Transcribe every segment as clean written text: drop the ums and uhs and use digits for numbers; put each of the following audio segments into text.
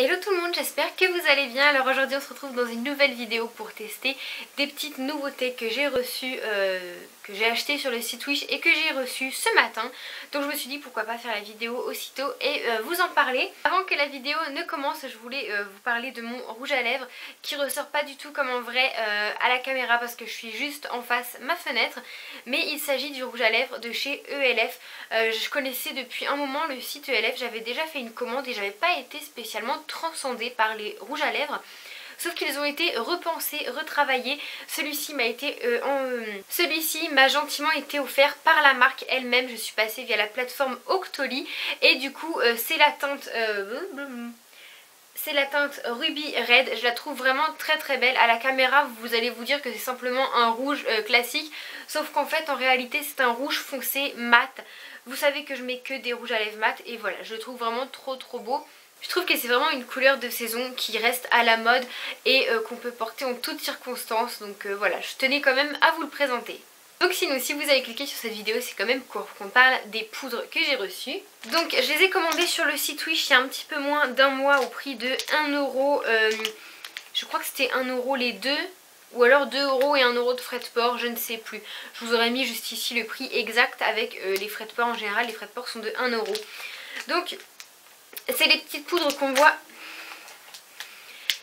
Hello tout le monde, j'espère que vous allez bien. Alors aujourd'hui on se retrouve dans une nouvelle vidéo pour tester des petites nouveautés que j'ai reçues, que j'ai achetées sur le site Wish et que j'ai reçues ce matin. Donc je me suis dit pourquoi pas faire la vidéo aussitôt et vous en parler. Avant que la vidéo ne commence, je voulais vous parler de mon rouge à lèvres qui ressort pas du tout comme en vrai à la caméra parce que je suis juste en face ma fenêtre. Mais il s'agit du rouge à lèvres de chez ELF. Je connaissais depuis un moment le site ELF, j'avais déjà fait une commande et j'avais pas été spécialement transcendée par les rouges à lèvres. Sauf qu'ils ont été repensés, retravaillés. Celui-ci m'a gentiment été offert par la marque elle-même. Je suis passée via la plateforme Octoly et du coup c'est la teinte Ruby Red. Je la trouve vraiment très belle. À la caméra vous allez vous dire que c'est simplement un rouge classique, sauf qu'en fait en réalité c'est un rouge foncé mat. Vous savez que je mets que des rouges à lèvres mat et voilà, je le trouve vraiment trop beau. Je trouve que c'est vraiment une couleur de saison qui reste à la mode et qu'on peut porter en toutes circonstances. Donc voilà, je tenais quand même à vous le présenter. Donc sinon, si vous avez cliqué sur cette vidéo, c'est quand même qu'on parle des poudres que j'ai reçues. Donc je les ai commandées sur le site Wish il y a un petit peu moins d'un mois au prix de 1€. Je crois que c'était 1€ les deux. Ou alors 2€ et 1€ de frais de port, je ne sais plus. Je vous aurais mis juste ici le prix exact avec les frais de port. En général, les frais de port sont de 1€. Donc c'est les petites poudres qu'on voit.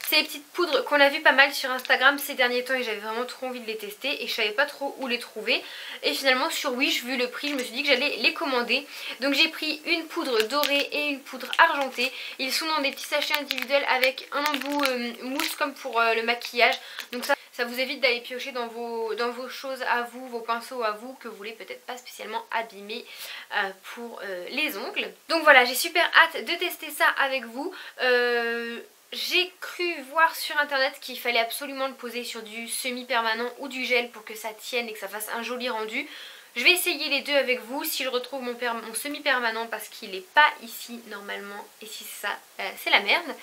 C'est les petites poudres qu'on a vu pas mal sur Instagram ces derniers temps et j'avais vraiment trop envie de les tester et je savais pas trop où les trouver. Et finalement sur Wish, vu le prix, je me suis dit que j'allais les commander. Donc j'ai pris une poudre dorée et une poudre argentée. Ils sont dans des petits sachets individuels avec un embout mousse comme pour le maquillage. Donc ça vous évite d'aller piocher dans vos choses à vous, vos pinceaux à vous que vous voulez peut-être pas spécialement abîmer pour les ongles. Donc voilà, j'ai super hâte de tester ça avec vous. J'ai cru voir sur internet qu'il fallait absolument le poser sur du semi-permanent ou du gel pour que ça tienne et que ça fasse un joli rendu. Je vais essayer les deux avec vous. Si je retrouve mon semi-permanent parce qu'il n'est pas ici normalement, et si c'est ça, c'est la merde.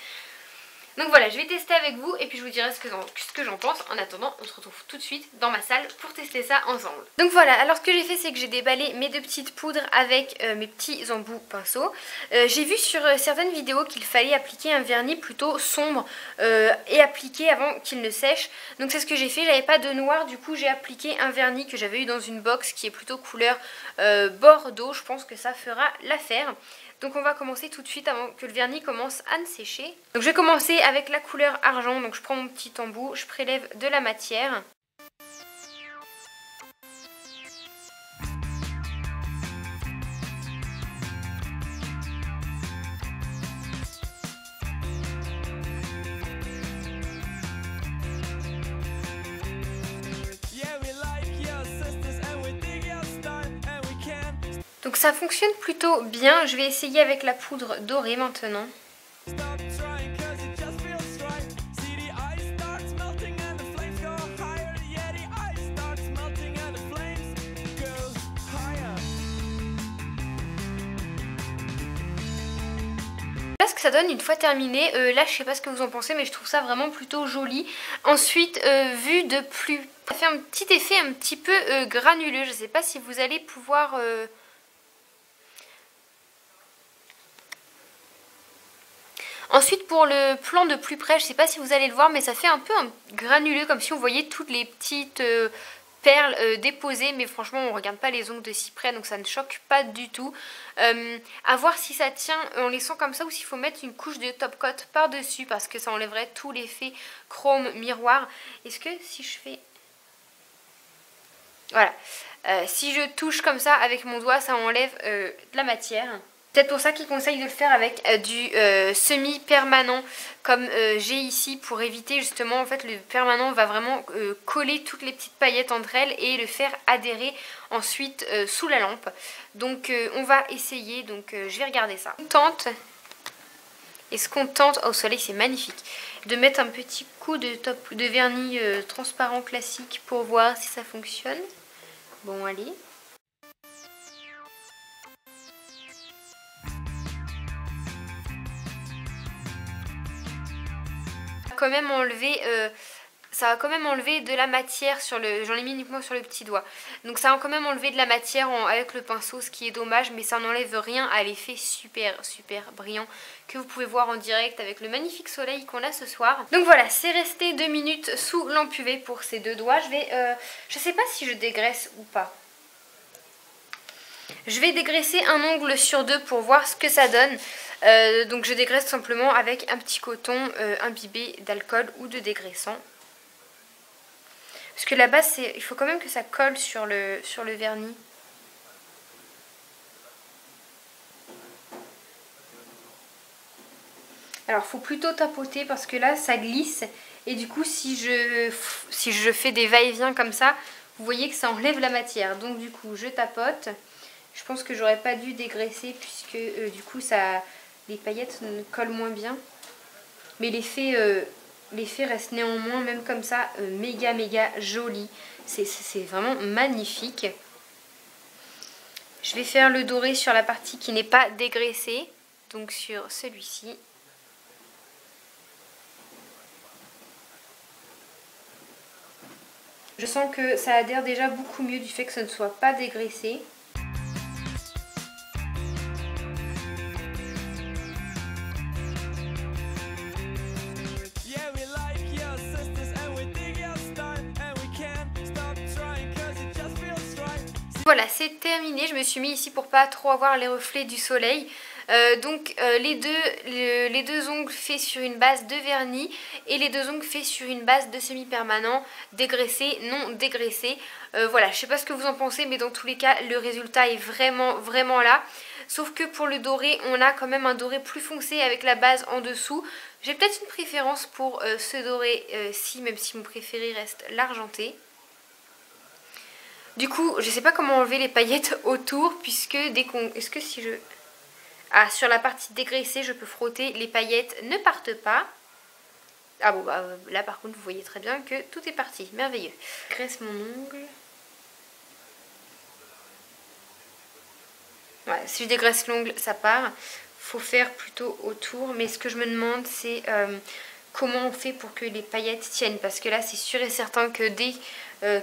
Donc voilà, je vais tester avec vous et puis je vous dirai ce que j'en pense. En attendant, on se retrouve tout de suite dans ma salle pour tester ça ensemble. Donc voilà, alors ce que j'ai fait, c'est que j'ai déballé mes deux petites poudres avec mes petits embouts pinceaux. J'ai vu sur certaines vidéos qu'il fallait appliquer un vernis plutôt sombre et appliquer avant qu'il ne sèche. Donc c'est ce que j'ai fait, j'avais pas de noir, du coup j'ai appliqué un vernis que j'avais eu dans une box qui est plutôt couleur bordeaux. Je pense que ça fera l'affaire. Donc on va commencer tout de suite avant que le vernis commence à ne sécher. Donc je vais commencer avec la couleur argent. Donc je prends mon petit embout, je prélève de la matière. Donc ça fonctionne plutôt bien. Je vais essayer avec la poudre dorée maintenant. Là ce que ça donne une fois terminé, là je sais pas ce que vous en pensez mais je trouve ça vraiment plutôt joli. Ensuite vu de plus, ça fait un petit effet un petit peu granuleux. Je sais pas si vous allez pouvoir... Ensuite pour le plan de plus près, je sais pas si vous allez le voir mais ça fait un peu un granuleux comme si on voyait toutes les petites perles déposées. Mais franchement on regarde pas les ongles de si près donc ça ne choque pas du tout. À voir si ça tient en laissant comme ça ou s'il faut mettre une couche de top coat par dessus parce que ça enlèverait tout l'effet chrome miroir. Est-ce que si je fais... Voilà, si je touche comme ça avec mon doigt ça enlève de la matière. Peut-être pour ça qu'ils conseillent de le faire avec du semi-permanent comme j'ai ici pour éviter justement, en fait le permanent va vraiment coller toutes les petites paillettes entre elles et le faire adhérer ensuite sous la lampe. Donc on va essayer, donc je vais regarder ça. On tente, est-ce qu'on tente, au soleil c'est magnifique, de mettre un petit coup de vernis transparent classique pour voir si ça fonctionne. Bon allez. Quand même enlever ça a quand même enlevé de la matière sur le... J'en ai mis uniquement sur le petit doigt. Donc ça a quand même enlevé de la matière avec le pinceau, ce qui est dommage, mais ça n'enlève rien à l'effet super brillant que vous pouvez voir en direct avec le magnifique soleil qu'on a ce soir. Donc voilà, c'est resté 2 minutes sous lampe UV pour ces deux doigts. Je sais pas si je dégraisse ou pas. Je vais dégraisser un ongle sur deux pour voir ce que ça donne. Donc je dégraisse simplement avec un petit coton imbibé d'alcool ou de dégraissant. Parce que la base, il faut quand même que ça colle sur le vernis. Alors, il faut plutôt tapoter parce que là, ça glisse. Et du coup, si je fais des va-et-vient comme ça, vous voyez que ça enlève la matière. Donc, du coup, je tapote. Je pense que j'aurais pas dû dégraisser puisque, du coup, les paillettes collent moins bien. Mais l'effet reste néanmoins, même comme ça, méga joli. C'est vraiment magnifique. Je vais faire le doré sur la partie qui n'est pas dégraissée. Donc sur celui-ci. Je sens que ça adhère déjà beaucoup mieux du fait que ce ne soit pas dégraissé. Voilà, c'est terminé. Je me suis mis ici pour pas trop avoir les reflets du soleil. Les deux ongles faits sur une base de vernis et les deux ongles faits sur une base de semi-permanent, dégraissé, non dégraissé. Voilà, je sais pas ce que vous en pensez, mais dans tous les cas, le résultat est vraiment là. Sauf que pour le doré, on a quand même un doré plus foncé avec la base en dessous. J'ai peut-être une préférence pour ce doré-ci, même si mon préféré reste l'argenté. Du coup, je sais pas comment enlever les paillettes autour, puisque dès qu'on... Est-ce que si je... Ah, sur la partie dégraissée, je peux frotter, les paillettes ne partent pas. Ah bon, bah là par contre, vous voyez très bien que tout est parti, merveilleux. Je graisse mon ongle. Ouais, si je dégraisse l'ongle, ça part. Faut faire plutôt autour, mais ce que je me demande, c'est comment on fait pour que les paillettes tiennent. Parce que là, c'est sûr et certain que dès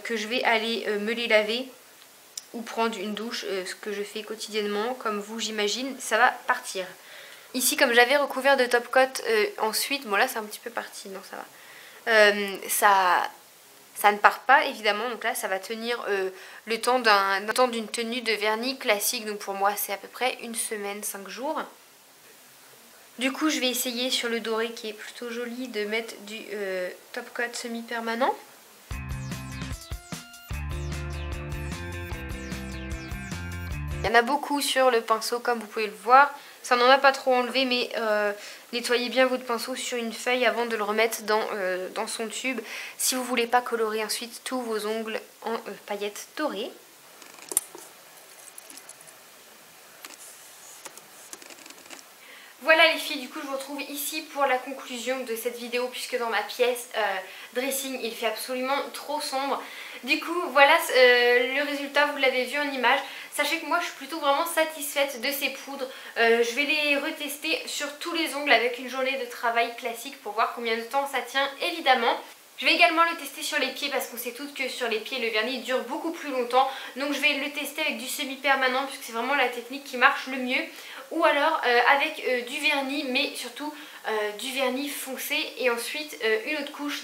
que je vais aller me les laver ou prendre une douche, ce que je fais quotidiennement, comme vous j'imagine, ça va partir. Ici, comme j'avais recouvert de top coat ensuite, bon là c'est un petit peu parti, non ça va, ça ne part pas évidemment, donc là ça va tenir le temps d'une tenue de vernis classique, donc pour moi c'est à peu près une semaine, 5 jours. Du coup je vais essayer sur le doré qui est plutôt joli de mettre du top coat semi-permanent. Il y en a beaucoup sur le pinceau comme vous pouvez le voir. Ça n'en a pas trop enlevé, mais nettoyez bien votre pinceau sur une feuille avant de le remettre dans son tube. Si vous ne voulez pas colorer ensuite tous vos ongles en paillettes dorées. Voilà les filles, du coup je vous retrouve ici pour la conclusion de cette vidéo puisque dans ma pièce dressing il fait absolument trop sombre. Du coup voilà le résultat, vous l'avez vu en image. Sachez que moi je suis plutôt vraiment satisfaite de ces poudres. Je vais les retester sur tous les ongles avec une journée de travail classique pour voir combien de temps ça tient évidemment. Je vais également le tester sur les pieds parce qu'on sait toutes que sur les pieds le vernis dure beaucoup plus longtemps. Donc je vais le tester avec du semi-permanent puisque c'est vraiment la technique qui marche le mieux. Ou alors avec du vernis, mais surtout du vernis foncé et ensuite une autre couche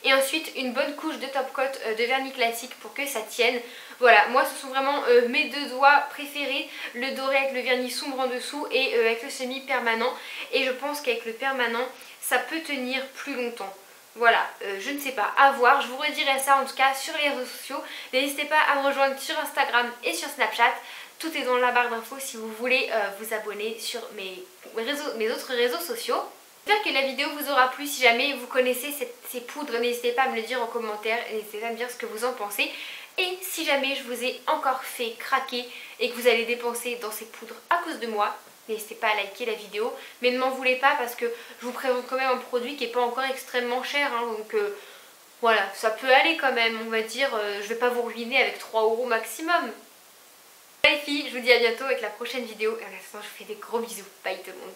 et ensuite une bonne couche de top coat de vernis classique pour que ça tienne. Voilà, moi ce sont vraiment mes deux doigts préférés, le doré avec le vernis sombre en dessous et avec le semi-permanent. Et je pense qu'avec le permanent, ça peut tenir plus longtemps. Voilà, je ne sais pas, à voir, je vous redirai ça en tout cas sur les réseaux sociaux. N'hésitez pas à me rejoindre sur Instagram et sur Snapchat. Tout est dans la barre d'infos si vous voulez vous abonner sur mes autres réseaux sociaux. J'espère que la vidéo vous aura plu. Si jamais vous connaissez ces poudres, n'hésitez pas à me le dire en commentaire. N'hésitez pas à me dire ce que vous en pensez. Et si jamais je vous ai encore fait craquer et que vous allez dépenser dans ces poudres à cause de moi, n'hésitez pas à liker la vidéo. Mais ne m'en voulez pas parce que je vous présente quand même un produit qui n'est pas encore extrêmement cher. Hein, donc voilà, ça peut aller quand même. On va dire, je ne vais pas vous ruiner avec 3 € maximum. Bye les filles, je vous dis à bientôt avec la prochaine vidéo. Et en attendant, je vous fais des gros bisous. Bye tout le monde.